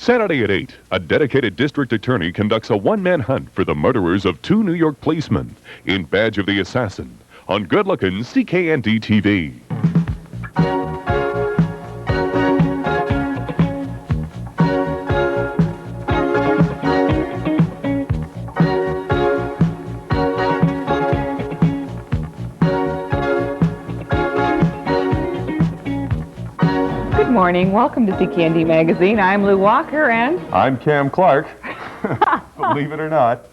Saturday at 8, a dedicated district attorney conducts a one-man hunt for the murderers of 2 New York policemen in Badge of the Assassin on good-looking CKND TV. Good morning. Welcome to CKND Magazine. I'm Lou Walker and... I'm Cam Clark. Believe it or not.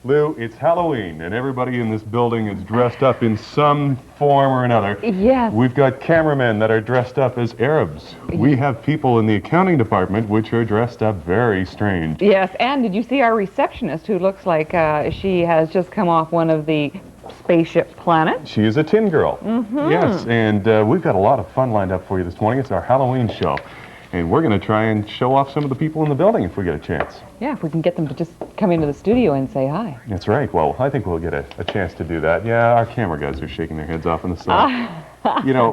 Lou, it's Halloween, and everybody in this building is dressed up in some form or another. Yes. We've got cameramen that are dressed up as Arabs. We have people in the accounting department which are dressed up very strange. Yes, and did you see our receptionist who looks like she has just come off one of the spaceship planets? She is a tin girl. Mm-hmm. Yes, and we've got a lot of fun lined up for you this morning. It's our Halloween show. And we're going to try and show off some of the people in the building if we get a chance. Yeah, if we can get them to just come into the studio and say hi. That's right. Well, I think we'll get a chance to do that. Yeah, our camera guys are shaking their heads off in the sun. You know,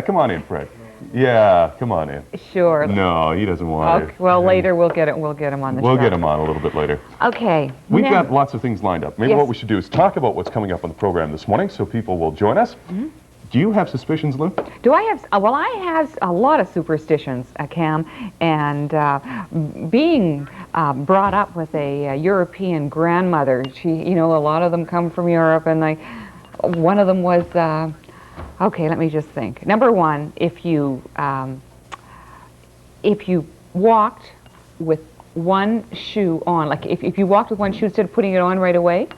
come on in, Fred. Yeah, come on in. Sure. No, he doesn't want it. Well, later we'll get him on the show. We'll get him on a little bit later. Okay. We've got lots of things lined up. Maybe Yes. what we should do is talk about what's coming up on the program this morning so people will join us. Mm-hmm. Do you have suspicions, Lou? Do I have? Well, I have a lot of superstitions, Cam, and being brought up with a European grandmother, a lot of them come from Europe, and one of them was, okay, let me just think. Number one, if you walked with one shoe on, like if you walked with one shoe instead of putting it on right away,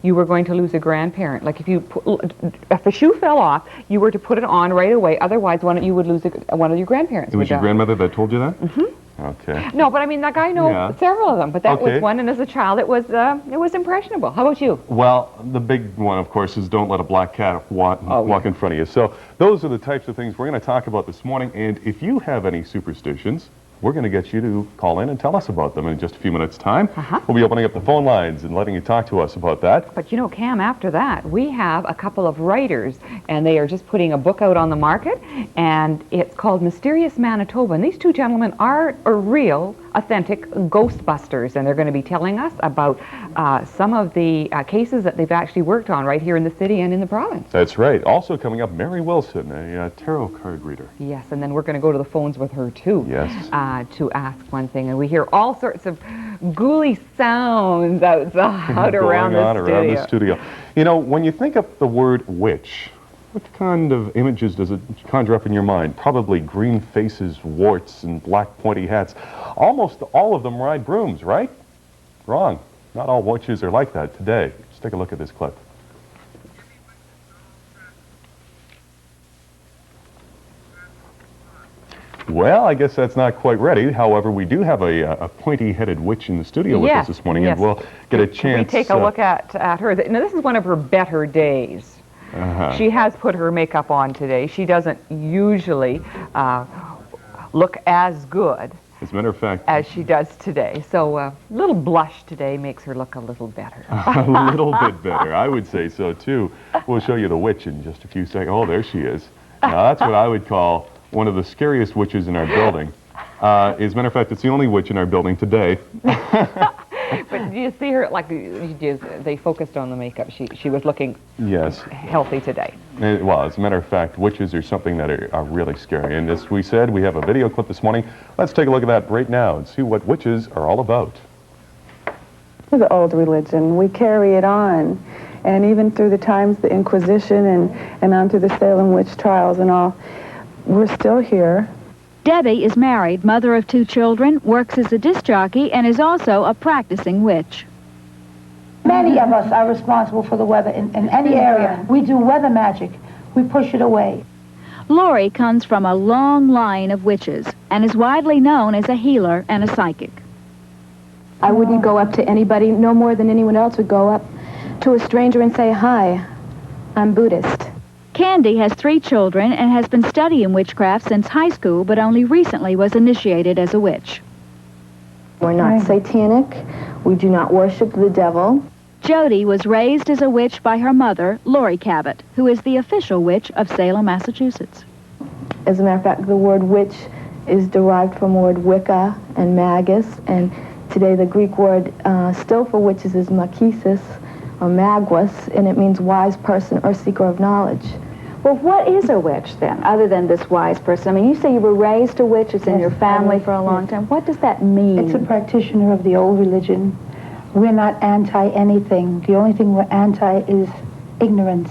you were going to lose a grandparent. Like if a shoe fell off, you were to put it on right away. Otherwise, you would lose one of your grandparents. It was your grandmother that told you that? Mm-hmm. Okay. No, but I mean, like I know several of them, but that Okay. was one. And as a child, it was impressionable. How about you? Well, the big one, of course, is don't let a black cat walk in front of you. So those are the types of things we're going to talk about this morning. And if you have any superstitions, we're going to get you to call in and tell us about them in just a few minutes' time. We'll be opening up the phone lines and letting you talk to us about that. But Cam, after that, we have a couple of writers, and they are just putting a book out on the market, and it's called Mysterious Manitoba. And these two gentlemen are real, authentic Ghostbusters, and they're going to be telling us about some of the cases that they've actually worked on right here in the city and in the province. That's right. Also coming up, Mary Wilson, a tarot card reader. Yes, and then we're going to go to the phones with her, too. Yes. To ask one thing, and we hear all sorts of ghouly sounds outside around the studio. You know, when you think of the word witch, what kind of images does it conjure up in your mind? Probably green faces, warts, and black pointy hats. Almost all of them ride brooms, right? Wrong. Not all witches are like that today. Let's take a look at this clip. Well, I guess that's not quite ready. However, we do have a pointy-headed witch in the studio with us this morning, and we'll get a chance. Can we take a look at her? Now, this is one of her better days. She has put her makeup on today. She doesn't usually look as good, as a matter of fact, as she does today. So a little blush today makes her look a little better. A little bit better. I would say so, too. We'll show you the witch in just a few seconds. Oh, there she is. Now, that's what I would call one of the scariest witches in our building. As a matter of fact, it's the only witch in our building today. But do you see her, they focused on the makeup. She was looking healthy today. Well, as a matter of fact, witches are something that are really scary. And as we said, we have a video clip this morning. Let's take a look at that right now and see what witches are all about. It's an old religion. We carry it on. And even through the times, the Inquisition and on through the Salem witch trials and all, we're still here. Debbie is married, mother of 2 children, works as a disc jockey, and is also a practicing witch. Many of us are responsible for the weather in any area. We do weather magic. We push it away. Lori comes from a long line of witches and is widely known as a healer and a psychic. I wouldn't go up to anybody no more than anyone else would go up to a stranger and say, "Hi, I'm Buddhist." Candy has 3 children and has been studying witchcraft since high school, but only recently was initiated as a witch. We're not satanic. We do not worship the devil. Jody was raised as a witch by her mother, Lori Cabot, who is the official witch of Salem, Massachusetts. As a matter of fact, the word witch is derived from the word Wicca and magus, and today the Greek word still for witches is makisis or magwas, and it means wise person or seeker of knowledge. Well, what is a witch then, other than this wise person? I mean, you say you were raised a witch, it's in your family for a long time. What does that mean? It's a practitioner of the old religion. We're not anti-anything. The only thing we're anti is ignorance.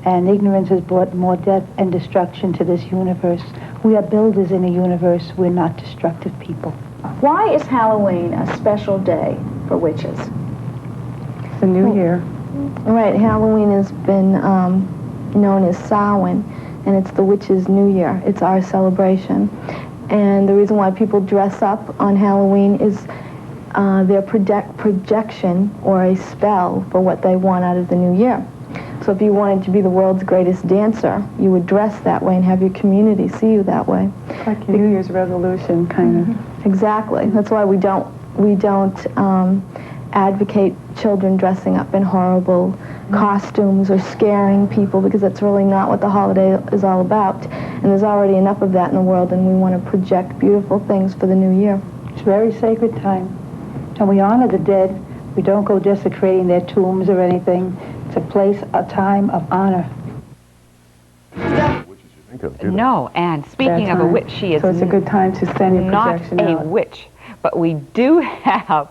And ignorance has brought more death and destruction to this universe. We are builders in a universe. We're not destructive people. Why is Halloween a special day for witches? It's a new year. Right, Halloween has been known as Samhain, and it's the witches' new year. It's our celebration. And the reason why people dress up on Halloween is their projection or a spell for what they want out of the new year. So if you wanted to be the world's greatest dancer, you would dress that way and have your community see you that way. Like your New Year's resolution, kind of. Exactly. That's why we don't advocate children dressing up in horrible costumes or scaring people, because that's really not what the holiday is all about. And there's already enough of that in the world, and we want to project beautiful things for the new year. It's a very sacred time. And we honor the dead. We don't go desecrating their tombs or anything. It's a place, a time of honor. No, and speaking of a witch, she is So it's a good time to send your not projection a out. witch. But we do have,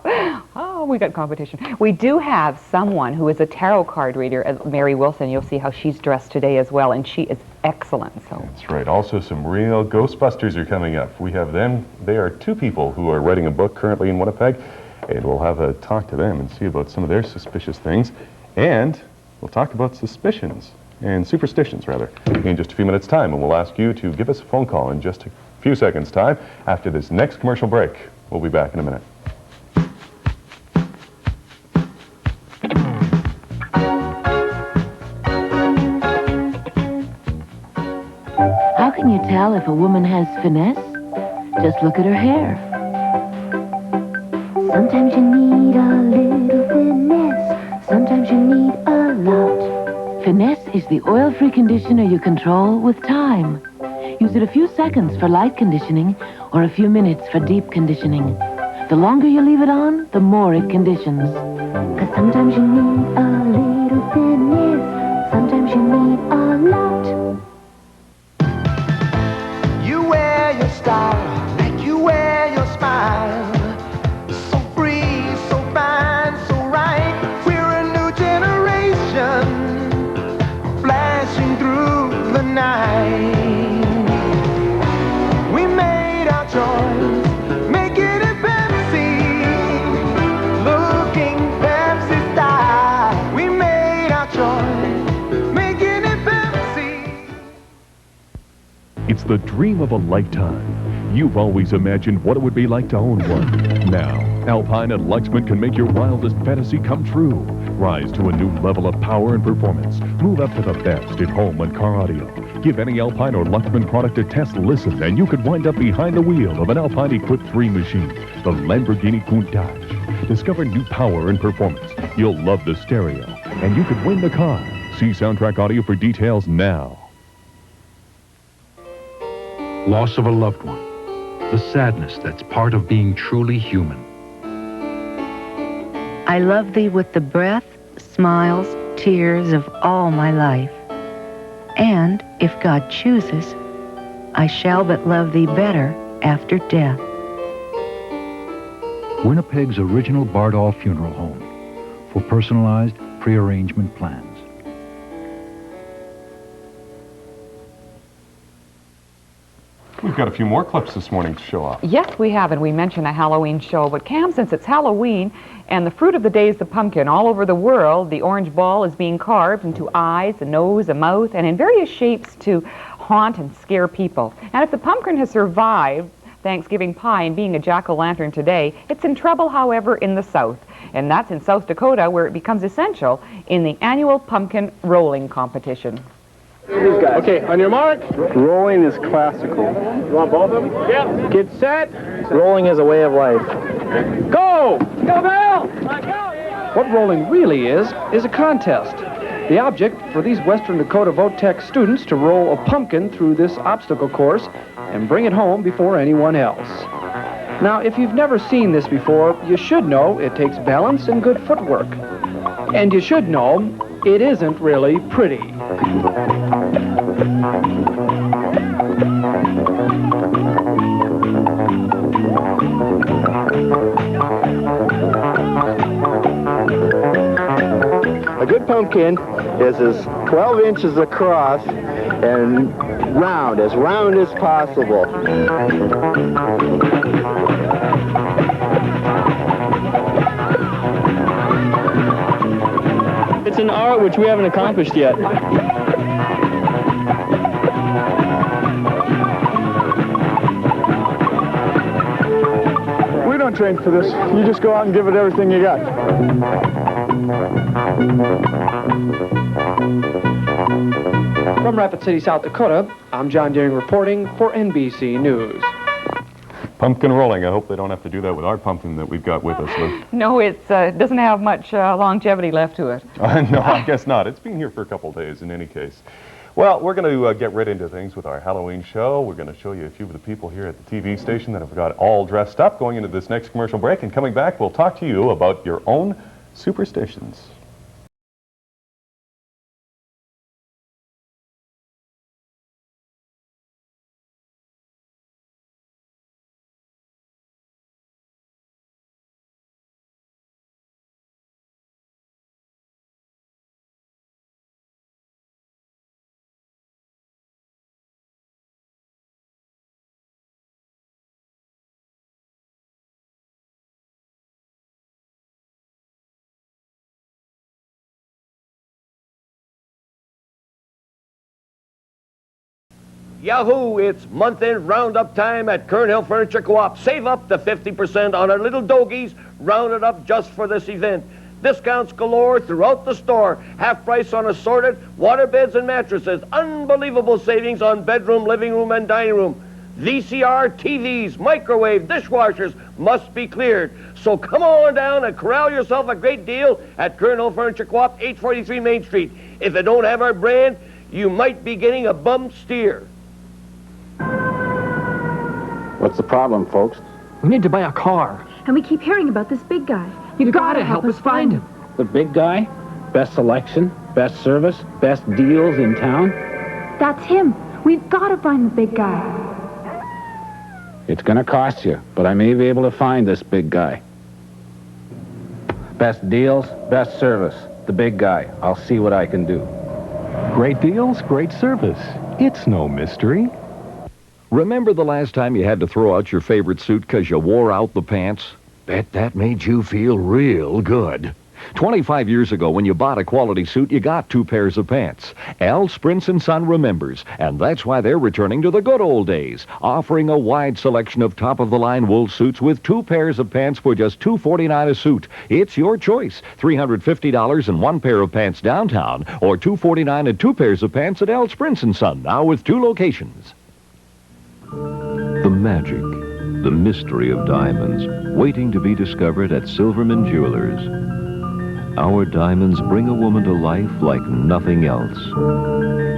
oh, we got competition. We do have someone who is a tarot card reader, Mary Wilson. You'll see how she's dressed today as well, and she is excellent. So That's right. Also, some real Ghostbusters are coming up. We have them. They are two people who are writing a book currently in Winnipeg, and we'll have a talk to them and see about some of their suspicious things. And we'll talk about suspicions and superstitions, rather, in just a few minutes' time. And we'll ask you to give us a phone call in just a few seconds' time after this next commercial break. We'll be back in a minute. How can you tell if a woman has finesse? Just look at her hair. Sometimes you need a little finesse. Sometimes you need a lot. Finesse is the oil-free conditioner you control with time. Use it a few seconds for light conditioning or a few minutes for deep conditioning. The longer you leave it on, the more it conditions. 'Cause sometimes you need a little finesse. Sometimes you need a lot. You wear your style like you wear your smile. So free, so fine, so right. We're a new generation flashing through the night. We made our choice, making it Pepsi, looking Pepsi style. We made our choice, making it Pepsi. It's the dream of a lifetime. You've always imagined what it would be like to own one. Now, Alpine and Luxman can make your wildest fantasy come true. Rise to a new level of power and performance. Move up to the best in home and car audio. Give any Alpine or Luxman product a test listen, and you could wind up behind the wheel of an Alpine-equipped 3 machine, the Lamborghini Countach. Discover new power and performance. You'll love the stereo, and you could win the car. See Soundtrack Audio for details now. Loss of a loved one. The sadness that's part of being truly human. I love thee with the breath, smiles, tears of all my life. And, if God chooses, I shall but love thee better after death. Winnipeg's original Bardolph Funeral Home for personalized pre-arrangement plans. We've got a few more clips this morning to show off. yes, we have, and we mentioned a Halloween show. But Cam, since it's Halloween and the fruit of the day is the pumpkin, all over the world, the orange ball is being carved into eyes, a nose, a mouth, and in various shapes to haunt and scare people. And if the pumpkin has survived Thanksgiving pie and being a jack-o'-lantern today, it's in trouble, however, in the South. And that's in South Dakota, where it becomes essential in the annual pumpkin rolling competition. Okay, on your mark. Rolling is classical. You want both of them? Yeah. Get set. Rolling is a way of life. Go! Go, Bill! What rolling really is a contest. The object for these Western Dakota Votech students to roll a pumpkin through this obstacle course and bring it home before anyone else. Now, if you've never seen this before, you should know it takes balance and good footwork. And you should know it isn't really pretty. A good pumpkin is 12 inches across and round as possible. It's an art which we haven't accomplished yet. We don't train for this. You just go out and give it everything you got. From Rapid City, South Dakota, I'm John Deering reporting for NBC News. Pumpkin rolling. I hope they don't have to do that with our pumpkin that we've got with us, Lou. No, it doesn't have much longevity left to it. No, I guess not. It's been here for a couple days in any case. Well, we're going to get right into things with our Halloween show. We're going to show you a few of the people here at the TV station that have got all dressed up going into this next commercial break. And coming back, we'll talk to you about your own superstitions. Yahoo! It's month-end roundup time at Kern Hill Furniture Co-op. Save up to 50% on our little dogies rounded up just for this event. Discounts galore throughout the store. Half price on assorted water beds and mattresses. Unbelievable savings on bedroom, living room, and dining room. VCR, TVs, microwave, dishwashers must be cleared. So come on down and corral yourself a great deal at Kern Hill Furniture Co-op, 843 Main Street. If they don't have our brand, you might be getting a bum steer. What's the problem, folks? We need to buy a car. And we keep hearing about this big guy. You gotta help us find him. The big guy? Best selection, best service, best deals in town? That's him. We've got to find the big guy. It's gonna cost you, but I may be able to find this big guy. Best deals, best service. The big guy. I'll see what I can do. Great deals, great service. It's no mystery. Remember the last time you had to throw out your favorite suit because you wore out the pants? Bet that made you feel real good. 25 years ago, when you bought a quality suit, you got 2 pairs of pants. Al Sprints & Son remembers, and that's why they're returning to the good old days, offering a wide selection of top-of-the-line wool suits with 2 pairs of pants for just $249 a suit. It's your choice. $350 and 1 pair of pants downtown, or $249 and 2 pairs of pants at Al Sprints & Son, now with 2 locations. The magic, the mystery of diamonds, waiting to be discovered at Silverman Jewelers. Our diamonds bring a woman to life like nothing else.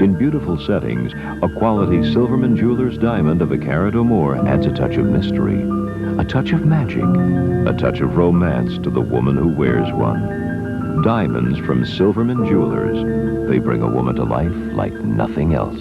In beautiful settings, a quality Silverman Jewelers diamond of a carat or more adds a touch of mystery, a touch of magic, a touch of romance to the woman who wears one. Diamonds from Silverman Jewelers. They bring a woman to life like nothing else.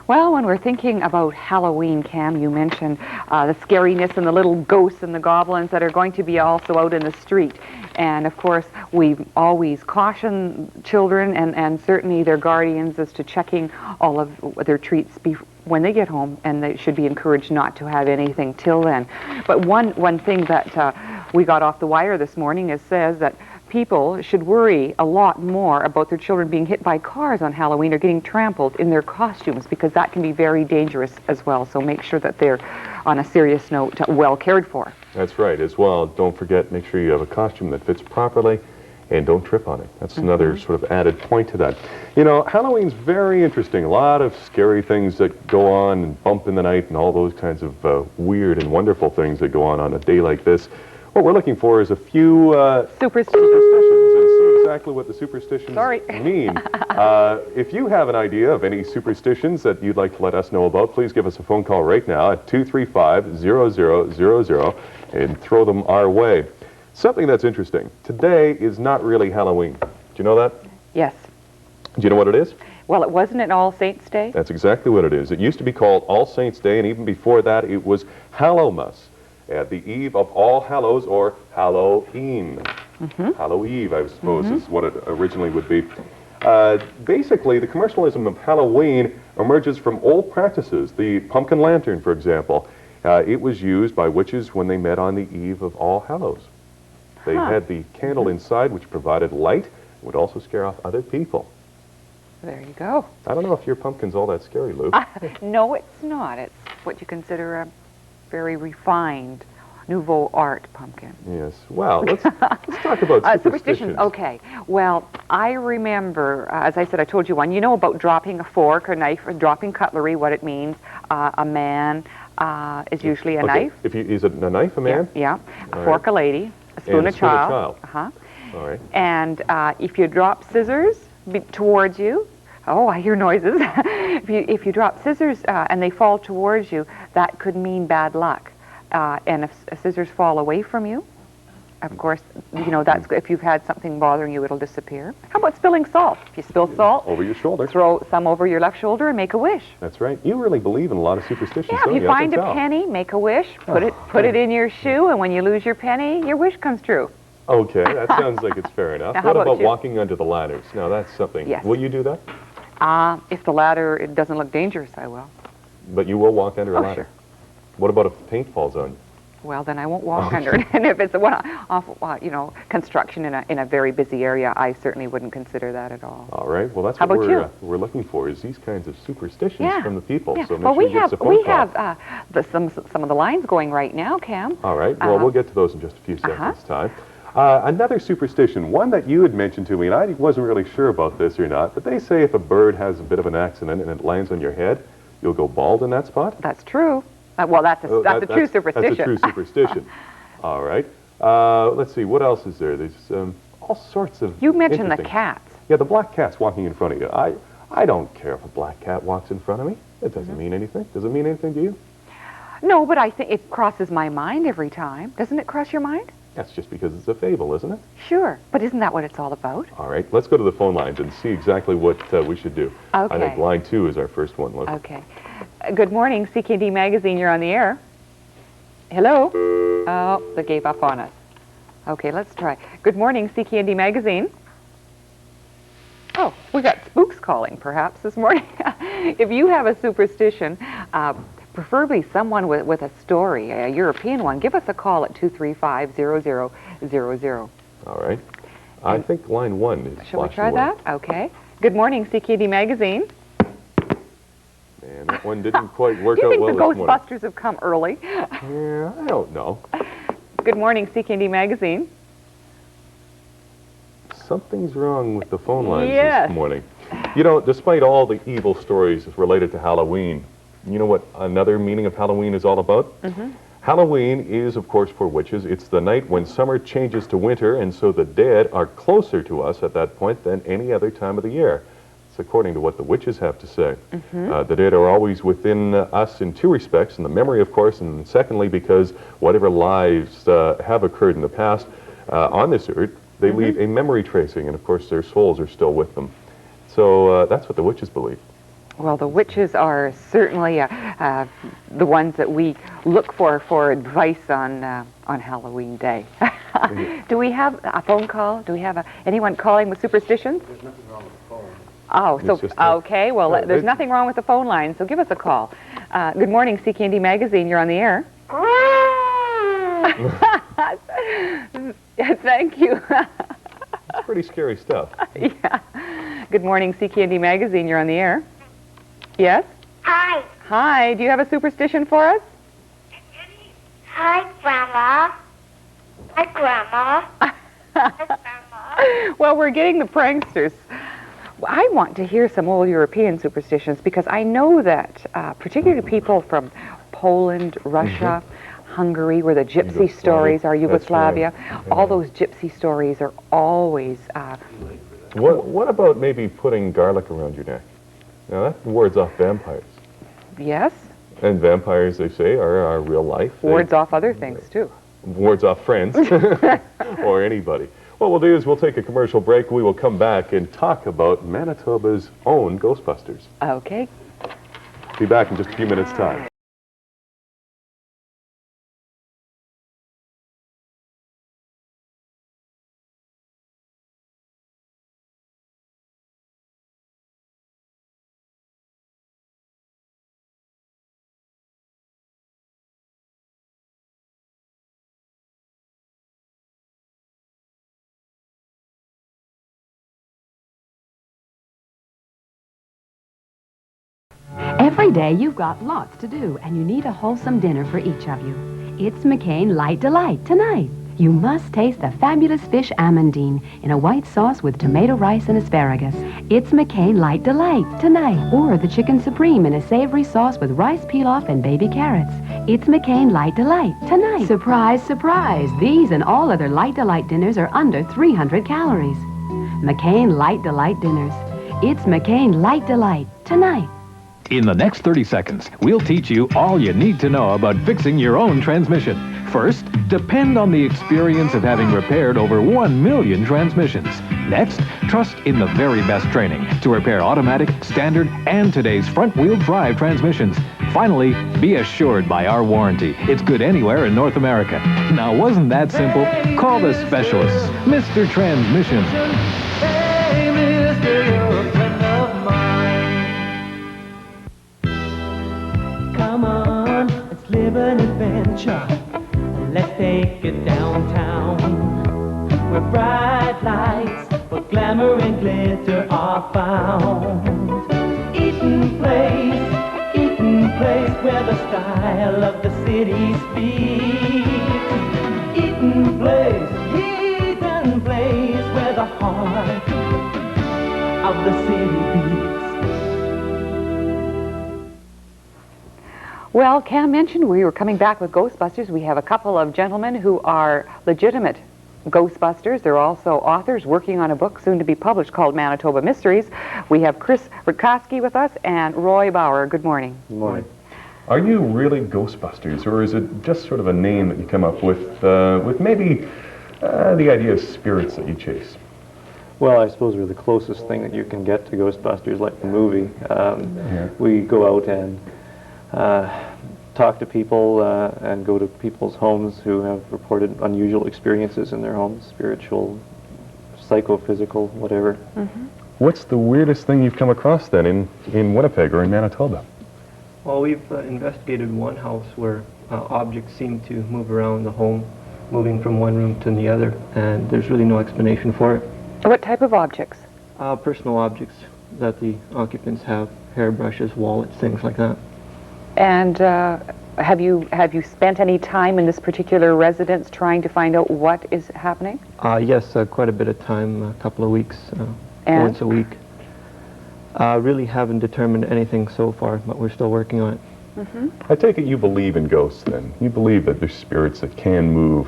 Well, when we're thinking about Halloween, Cam, you mentioned the scariness and the little ghosts and the goblins that are going to be also out in the street. And, of course, we always caution children and certainly their guardians as to checking all of their treats when they get home, and they should be encouraged not to have anything till then. But one thing that we got off the wire this morning says that people should worry a lot more about their children being hit by cars on Halloween or getting trampled in their costumes, because that can be very dangerous as well. So make sure that they're, on a serious note, well cared for. That's right. As well, don't forget, make sure you have a costume that fits properly and don't trip on it. That's another sort of added point to that. You know, Halloween's very interesting. A lot of scary things that go on and bump in the night and all those kinds of weird and wonderful things that go on a day like this. What we're looking for is a few superstitions. exactly what the superstitions mean. If you have an idea of any superstitions that you'd like to let us know about, please give us a phone call right now at 235-0000 and throw them our way. Something that's interesting. Today is not really Halloween. Do you know that? Yes. Do you know what it is? Well, wasn't it All Saints Day? That's exactly what it is. It used to be called All Saints Day, and even before that, it was Hallowmas, at the eve of All Hallows, or Halloween. Hallow Eve, I suppose, is what it originally would be. Basically, the commercialism of Halloween emerges from old practices. The pumpkin lantern, for example, it was used by witches when they met on the eve of All Hallows. They had the candle inside, which provided light, and would also scare off other people. There you go. I don't know if your pumpkin's all that scary, Lou. No, it's not. It's what you consider a very refined nouveau art pumpkin. Yes. Well, let's talk about superstitions. Okay. Well, I remember, as I said, I told you one. You know about dropping a fork or knife, or dropping cutlery, what it means. A man is usually a knife. Is it a knife, a man? Yeah. A fork, a lady. A spoon, a child. All right. And if you drop scissors towards you, oh, I hear noises. if you drop scissors and they fall towards you, that could mean bad luck. And if scissors fall away from you, of course, you know, that's if you've had something bothering you, it'll disappear. How about spilling salt? If you spill salt, over your shoulder, throw some over your left shoulder and make a wish. That's right. You really believe in a lot of superstitions, Yeah, don't if you find a penny, make a wish. Put it in your shoe, and when you lose your penny, your wish comes true. Okay, that sounds like it's fair enough. Now, what about you? walking under the ladders? Now, that's something. Yes. Will you do that? If the ladder it doesn't look dangerous, I will. But you will walk under a ladder? Sure. What about if paint falls on you? Well, then I won't walk under it. And if it's construction in a very busy area, I certainly wouldn't consider that at all. All right. Well, that's How what about we're looking for, is these kinds of superstitions from the people. Yeah. So make well, sure you give us a phone call. some of the lines going right now, Cam. All right. Well, we'll get to those in just a few seconds' time. Another superstition, one that you had mentioned to me, and I wasn't really sure about this or not, but they say if a bird has a bit of an accident and it lands on your head, you'll go bald in that spot? That's true. Well, that's a true superstition. That's a true superstition. All right. Let's see, what else is there? There's all sorts of You mentioned the cats. Yeah, the black cat's walking in front of you. I don't care if a black cat walks in front of me. It doesn't mean anything. Does it mean anything to you? No, but I think it crosses my mind every time. Doesn't it cross your mind? That's just because it's a fable, isn't it? Sure, but isn't that what it's all about? All right, let's go to the phone lines and see exactly what we should do. Okay. I think line 2 is our first one. Okay. Good morning, CKND Magazine. You're on the air. Hello? Oh, they gave up on us. Okay, let's try. Good morning, CKND Magazine. Oh, we got spooks calling, perhaps, this morning. If you have a superstition, preferably someone with a story, a European one, give us a call at 235-0000. All right. I think line 1 is Shall we try that? Okay. Good morning, CKND Magazine. And that one didn't quite work Do you out think well the this morning. Ghostbusters have come early? Yeah, I don't know. Good morning, CKND Magazine. Something's wrong with the phone lines Yes. this morning. You know, despite all the evil stories related to Halloween, you know what another meaning of Halloween is all about? Halloween is, of course, for witches. It's the night when summer changes to winter, and so the dead are closer to us at that point than any other time of the year. It's according to what the witches have to say. The dead are always within us in 2 respects, in the memory, of course, and secondly, because whatever lives have occurred in the past on this earth, they leave a memory tracing, and of course their souls are still with them. So that's what the witches believe. Well, the witches are certainly the ones that we look for advice on Halloween Day. Do we have a phone call? Do we have anyone calling with superstitions? There's nothing wrong with the phone. Oh, so okay. Well, there's nothing wrong with the phone line, so give us a call. Good morning, CKND Magazine. You're on the air. Thank you. It's pretty scary stuff. Yeah. Good morning, CKND Magazine. You're on the air. Yes? Hi. Hi. Do you have a superstition for us? Hi, Grandma. Hi, Grandma. Well, we're getting the pranksters. I want to hear some old European superstitions because I know that particularly people from Poland, Russia, Hungary, where the gypsy stories are, Yugoslavia. All those gypsy stories are always... What about maybe putting garlic around your neck? Now that wards off vampires. Yes. And vampires, they say, are real life. Wards off other things, too. Wards off friends or anybody. What we'll do is we'll take a commercial break. We will come back and talk about Manitoba's own Ghostbusters. Okay. Be back in just a few minutes' time. Every day you've got lots to do, and you need a wholesome dinner for each of you. It's McCain Light Delight tonight. You must taste the fabulous fish amandine in a white sauce with tomato rice and asparagus. It's McCain Light Delight tonight. Or the chicken supreme in a savory sauce with rice pilaf and baby carrots. It's McCain Light Delight tonight. Surprise, surprise. These and all other Light Delight dinners are under 300 calories. McCain Light Delight dinners. It's McCain Light Delight tonight. In the next 30 seconds, we'll teach you all you need to know about fixing your own transmission. First, depend on the experience of having repaired over 1 million transmissions. Next, trust in the very best training to repair automatic, standard, and today's front-wheel drive transmissions. Finally, be assured by our warranty. It's good anywhere in North America. Now, wasn't that simple? Call the specialists, Mr. Transmission. Hey, mister, you're a friend of mine. Come on, let's live an adventure. Let's take it downtown, where bright lights, where glamour and glitter are found. Eaton Place, where the style of the city speaks. Eaton Place, where the heart of the city beats. Well, Cam mentioned we were coming back with Ghostbusters. We have a couple of gentlemen who are legitimate Ghostbusters. They're also authors working on a book soon to be published called Manitoba Mysteries. We have Chris Rutkowski with us and Roy Bauer. Good morning. Good morning. Are you really Ghostbusters, or is it just sort of a name that you come up with maybe the idea of spirits that you chase? Well, I suppose we're the closest thing that you can get to Ghostbusters, like the movie. We go out and talk to people and go to people's homes who have reported unusual experiences in their homes, spiritual, psychophysical, whatever. Mm-hmm. What's the weirdest thing you've come across then in Winnipeg or in Manitoba? Well, we've investigated one house where objects seem to move around the home, moving from one room to the other, and there's really no explanation for it. What type of objects? Personal objects that the occupants have, hairbrushes, wallets, things like that. And have you spent any time in this particular residence trying to find out what is happening? Yes, quite a bit of time, a couple of weeks, once a week. Really haven't determined anything so far, but we're still working on it. Mm-hmm. I take it you believe in ghosts then. You believe that there's spirits that can move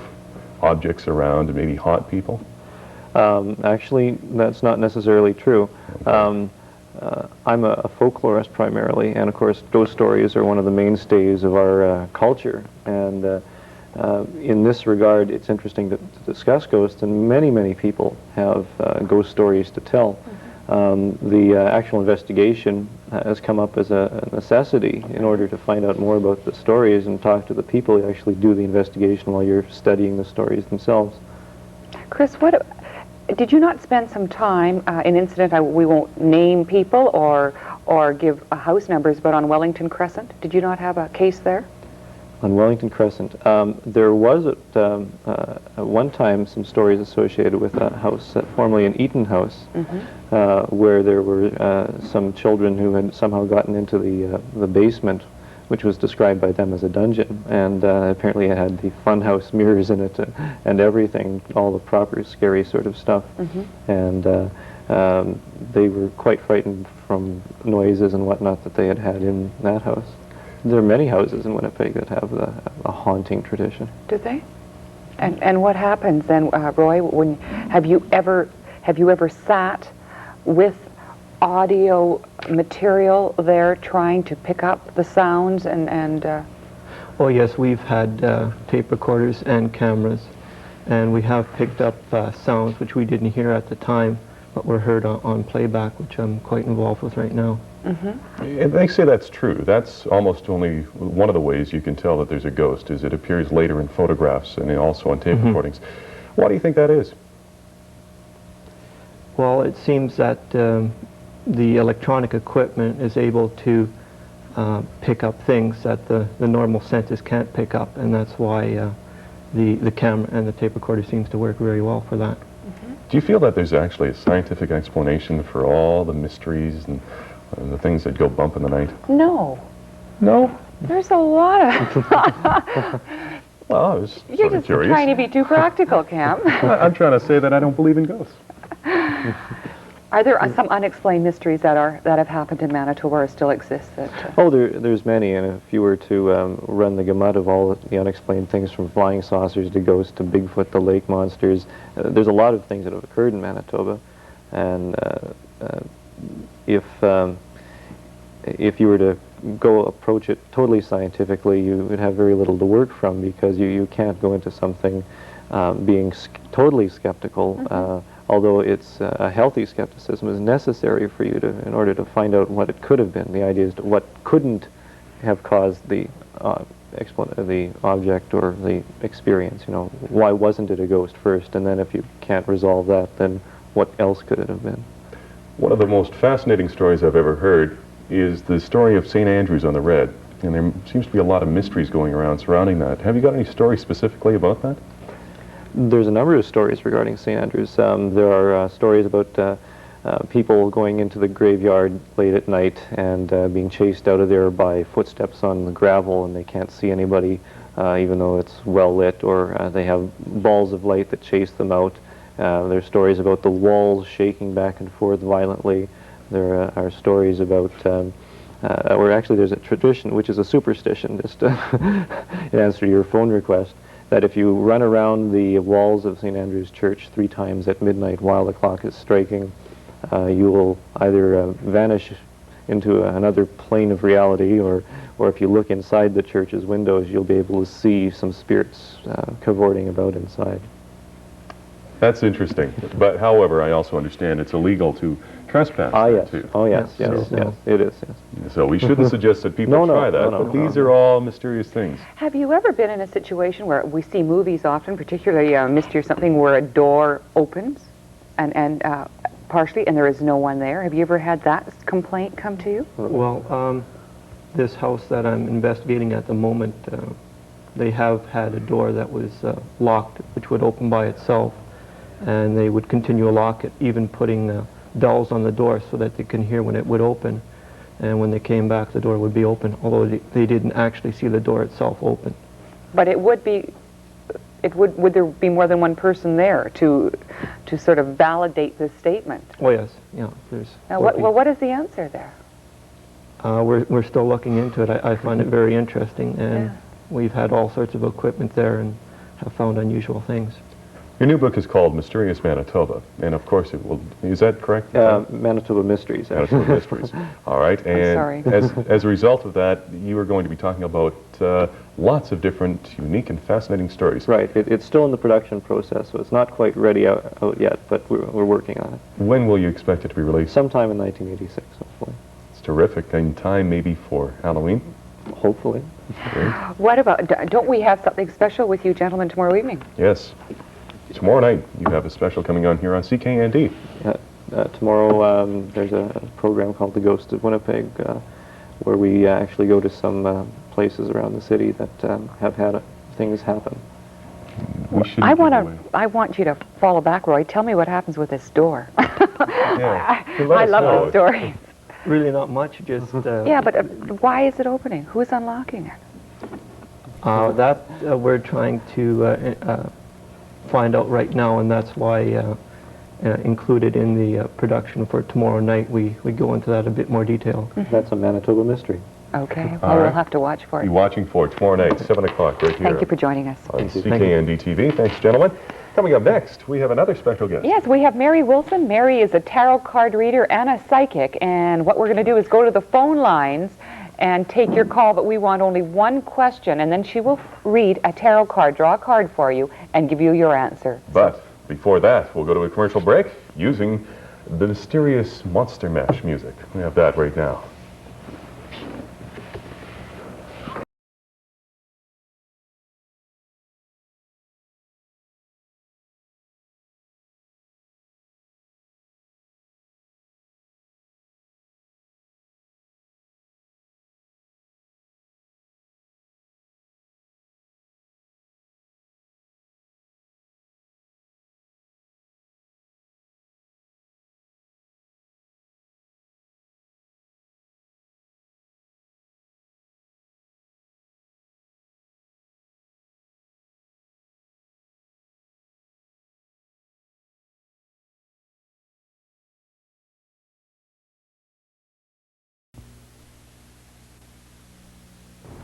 objects around and maybe haunt people? Actually, that's not necessarily true. I'm a folklorist primarily, and of course ghost stories are one of the mainstays of our culture. And in this regard, it's interesting to discuss ghosts, and many people have ghost stories to tell. The actual investigation has come up as a necessity in order to find out more about the stories and talk to the people who actually do the investigation while you're studying the stories themselves. Chris, did you not spend some time, in incident, we won't name people or give house numbers, but on Wellington Crescent? Did you not have a case there? On Wellington Crescent, there was at one time some stories associated with a house, formerly an Eaton House, where there were some children who had somehow gotten into the basement, which was described by them as a dungeon, and apparently it had the funhouse mirrors in it and everything, all the proper scary sort of stuff. And they were quite frightened from noises and whatnot that they had in that house. There are many houses in Winnipeg that have a haunting tradition. Do they? And what happens then, Roy? When have you ever sat with audio material there trying to pick up the sounds and Oh yes, we've had tape recorders and cameras, and we have picked up sounds which we didn't hear at the time, but were heard on playback, which I'm quite involved with right now. And they say that's true. That's almost only one of the ways you can tell that there's a ghost, is it appears later in photographs and also on tape recordings. Why do you think that is? Well, it seems that the electronic equipment is able to pick up things that the normal senses can't pick up, and that's why the camera and the tape recorder seems to work very well for that. Do you feel that there's actually a scientific explanation for all the mysteries and the things that go bump in the night? No. No? There's a lot of... Well, I was You're sort of just curious. trying to be too practical, Cam. I'm trying to say that I don't believe in ghosts. Are there some unexplained mysteries that have happened in Manitoba or still exist? Oh, there's many, and if you were to run the gamut of all the unexplained things, from flying saucers to ghosts to Bigfoot to lake monsters, there's a lot of things that have occurred in Manitoba, and if you were to go approach it totally scientifically, you would have very little to work from, because you can't go into something being totally skeptical. Although it's a healthy skepticism is necessary for you in order to find out what it could have been. The idea is what couldn't have caused the object or the experience. You know, why wasn't it a ghost first? And then if you can't resolve that, then what else could it have been? One of the most fascinating stories I've ever heard is the story of St. Andrews on the Red. And there seems to be a lot of mysteries going around surrounding that. Have you got any stories specifically about that? There's a number of stories regarding St. Andrews. There are stories about people going into the graveyard late at night and being chased out of there by footsteps on the gravel, and they can't see anybody even though it's well lit, or they have balls of light that chase them out. There's stories about the walls shaking back and forth violently. There are stories about, or actually there's a tradition, which is a superstition, just in answer to your phone request, that if you run around the walls of St. Andrew's Church 3 times at midnight while the clock is striking, you will either vanish into another plane of reality, or if you look inside the church's windows, you'll be able to see some spirits cavorting about inside. That's interesting. But however, I also understand it's illegal to trespass. Yes. Too. Oh, yes, yes, it is, yes. So we shouldn't suggest that people try that, but these are all mysterious things. Have you ever been in a situation where we see movies often, particularly Mystery or something, where a door opens and partially and there is no one there? Have you ever had that complaint come to you? Well, this house that I'm investigating at the moment, they have had a door that was locked, which would open by itself, and they would continue to lock it, even putting bells on the door so that they can hear when it would open, and when they came back the door would be open, although they didn't actually see the door itself open. But it would be, would there be more than one person there to sort of validate this statement? Oh yes, yeah, there's... Now what is the answer there? We're still looking into it. I find it very interesting, and we've had all sorts of equipment there and have found unusual things. Your new book is called Mysterious Manitoba, and of course it will, is that correct? Manitoba Mysteries. Manitoba Mysteries. All right, and as a result of that, you are going to be talking about lots of different unique and fascinating stories. Right, it's still in the production process, so it's not quite ready out yet, but we're working on it. When will you expect it to be released? Sometime in 1986, hopefully. It's terrific, in time maybe for Halloween? Hopefully. Great. What about, don't we have something special with you gentlemen tomorrow evening? Yes. Tomorrow night, you have a special coming on here on CKND. Tomorrow, there's a program called The Ghost of Winnipeg, where we actually go to some places around the city that have had things happen. I want you to follow back, Roy. Tell me what happens with this door. I love the story. Really not much, just... yeah, but why is it opening? Who's unlocking it? That we're trying to find out right now, and that's why included in the production for tomorrow night, we go into that a bit more detail. That's a Manitoba mystery. Okay, All well, we'll right. have to watch for Be it. watching for it tomorrow night, 7 o'clock, right here. Thank you for joining us. On CKND TV. Thanks, gentlemen. Coming up next, we have another special guest. Yes, we have Mary Wilson. Mary is a tarot card reader and a psychic, and what we're going to do is go to the phone lines and take your call, but we want only one question, and then she will read a tarot card, draw a card for you, and give you your answer. But before that, we'll go to a commercial break using the mysterious Monster Mash music. We have that right now.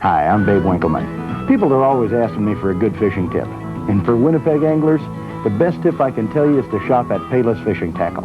Hi, I'm Babe Winkleman. People are always asking me for a good fishing tip. And for Winnipeg anglers, the best tip I can tell you is to shop at Payless Fishing Tackle.